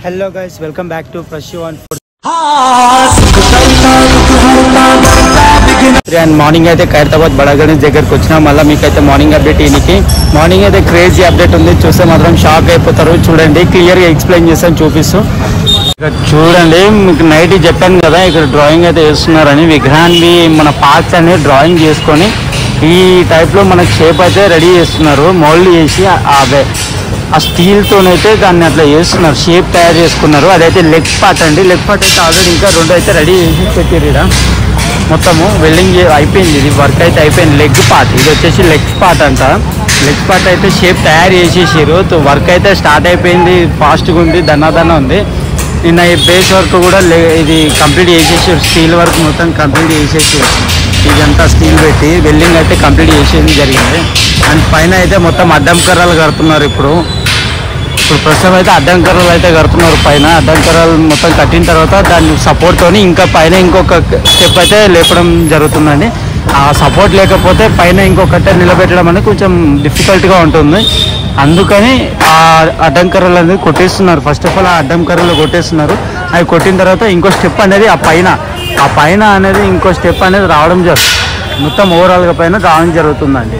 Hello guys, welcome back to Fresh on Food. And morning అయితే ఖైరతాబాద్ బడా గణేష్ దగ్గరికి వచ్చినా మళ్ళీ మీకైతే మార్నింగ్ అప్డేట్ ఈయనకి మార్నింగ్ అయితే క్రేజీ అప్డేట్ ఉంది. చూస్తే మాత్రం షాక్ అయిపోతారు. చూడండి క్లియర్గా ఎక్స్ప్లెయిన్ చేస్తాను చూపిస్తూ. ఇక్కడ చూడండి మీకు నైట్ చెప్పాను కదా ఇక్కడ డ్రాయింగ్ అయితే వేస్తున్నారని. విగ్రహాన్ని మన పార్ట్స్ అనేది డ్రాయింగ్ చేసుకొని ఈ టైప్లో మనకు షేప్ అయితే రెడీ చేస్తున్నారు. మోల్డ్ చేసి అదే ఆ స్టీల్తోనైతే దాన్ని అట్లా చేస్తున్నారు, షేప్ తయారు చేసుకున్నారు. అదైతే లెగ్ పార్ట్ అండి. లెగ్ పార్ట్ అయితే ఆల్రెడీ ఇంకా రెండు అయితే రెడీ చేసి పెట్టారు. ఇక్కడ మొత్తము వెల్డింగ్ అయిపోయింది, ఇది వర్క్ అయితే అయిపోయింది. లెగ్ పార్ట్ ఇది వచ్చేసి లెగ్ పార్ట్ అంట. లెగ్ పార్ట్ అయితే షేప్ తయారు చేసేసారు. వర్క్ అయితే స్టార్ట్ అయిపోయింది, ఫాస్ట్గా ఉంది, దన్నా ఉంది. నిన్న ఈ బేస్ వర్క్ కూడా ఇది కంప్లీట్ చేసేసారు. స్టీల్ వర్క్ మొత్తం కంప్లీట్ చేసేసారు. ఇదంతా స్టీల్ పెట్టి వెల్డింగ్ అయితే కంప్లీట్ చేసేది జరిగింది. అండ్ పైన అయితే మొత్తం అడ్డం కర్రలు కడుతున్నారు. ఇప్పుడు ప్రస్తుతం అయితే అడ్డం కర్రలు అయితే కడుతున్నారు. పైన అడ్డం కర్రలు మొత్తం కట్టిన తర్వాత దాని సపోర్ట్తో ఇంకా పైన ఇంకొక స్టెప్ అయితే లేపడం జరుగుతుందండి. ఆ సపోర్ట్ లేకపోతే పైన ఇంకొకటే నిలబెట్టడం అనేది కొంచెం డిఫికల్ట్గా ఉంటుంది. అందుకని ఆ అడ్డం కర్రలు అనేది కొట్టేస్తున్నారు. ఫస్ట్ ఆఫ్ ఆల్ ఆ అడ్డం కర్రలు కొట్టేస్తున్నారు. అవి కొట్టిన తర్వాత ఇంకో స్టెప్ అనేది ఆ పైన అనేది ఇంకో స్టెప్ అనేది రావడం జరుగుతుంది. మొత్తం ఓవరాల్గా పైన రావడం జరుగుతుందండి.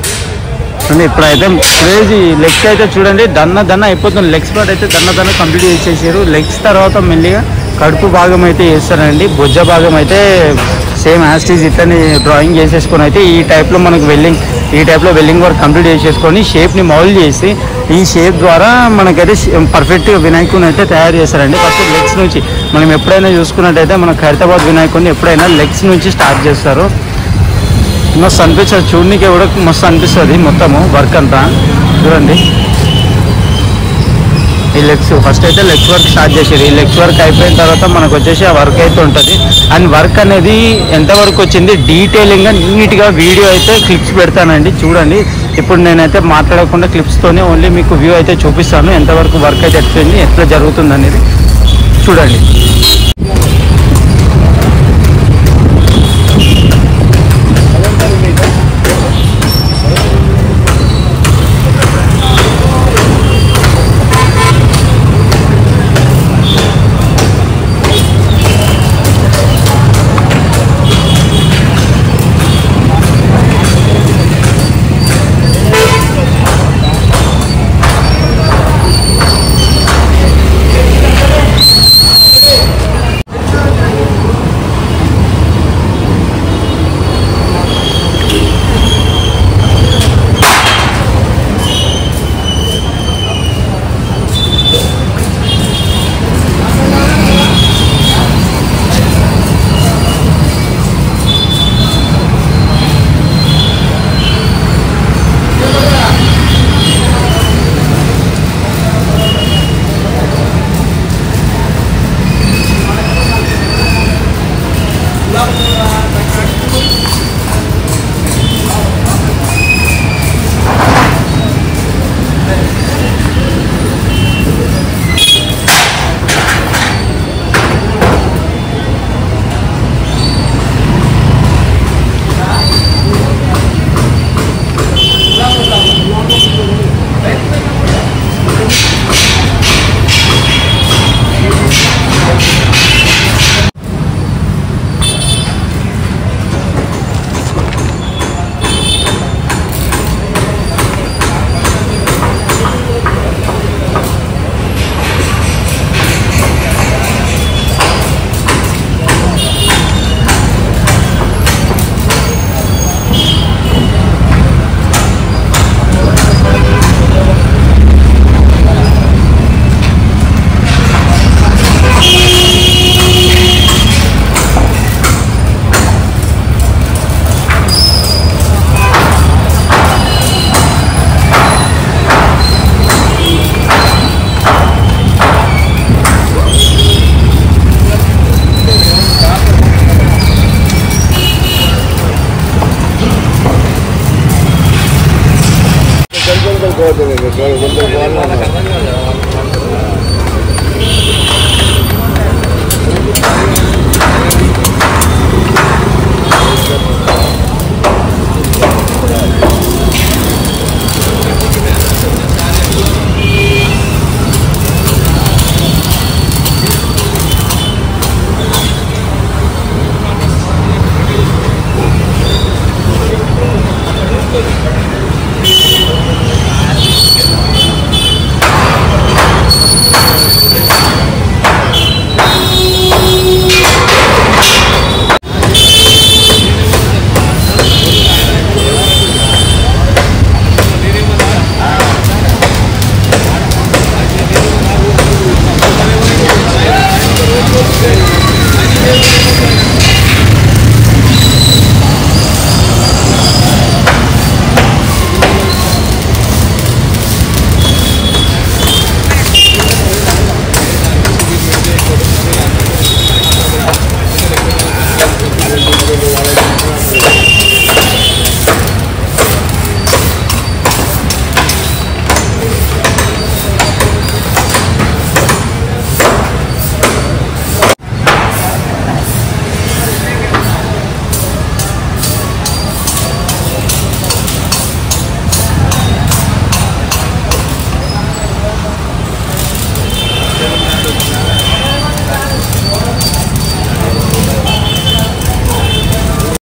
ఇప్పుడైతే క్రేజీ లెగ్స్ అయితే చూడండి దన్న అయిపోతుంది. లెగ్స్ పార్ట్ అయితే దన్న కంప్లీట్ చేసేసారు. లెగ్స్ తర్వాత మెల్లిగా కడుపు భాగం అయితే వేస్తారండి. బొజ్జ భాగం అయితే సేమ్ యాస్టీజ్ ఇట్లని డ్రాయింగ్ చేసేసుకొని అయితే ఈ టైప్లో మనకు వెల్డింగ్ వర్క్ కంప్లీట్ చేసేసుకొని షేప్ని మౌల్డ్ చేసి ఈ షేప్ ద్వారా మనకైతే పర్ఫెక్ట్గా వినాయకుని అయితే తయారు చేస్తారండి. ఫస్ట్ లెగ్స్ నుంచి మనం ఎప్పుడైనా చూసుకున్నట్టయితే మన ఖైరతాబాద్ వినాయకుడిని ఎప్పుడైనా లెగ్స్ నుంచి స్టార్ట్ చేస్తారు. మస్తు అనిపిస్తుంది, చూడడానికి కూడా మస్తు అనిపిస్తుంది. మొత్తము వర్క్ అంతా చూడండి. ఈ లెగ్స్ ఫస్ట్ అయితే లెగ్స్ వర్క్ స్టార్ట్ చేసారు. ఈ లెగ్స్ వర్క్ అయిపోయిన తర్వాత మనకు వచ్చేసి ఆ వర్క్ అయితే ఉంటుంది. అండ్ వర్క్ అనేది ఎంతవరకు వచ్చింది డీటెయిలింగ్గా నీట్గా వీడియో అయితే క్లిప్స్ పెడతానండి. చూడండి ఇప్పుడు నేనైతే మాట్లాడకుండా క్లిప్స్తోనే ఓన్లీ మీకు వ్యూ అయితే చూపిస్తాను. ఎంతవరకు వర్క్ అయితే ఎట్టింది, ఎట్లా జరుగుతుంది అనేది చూడండి.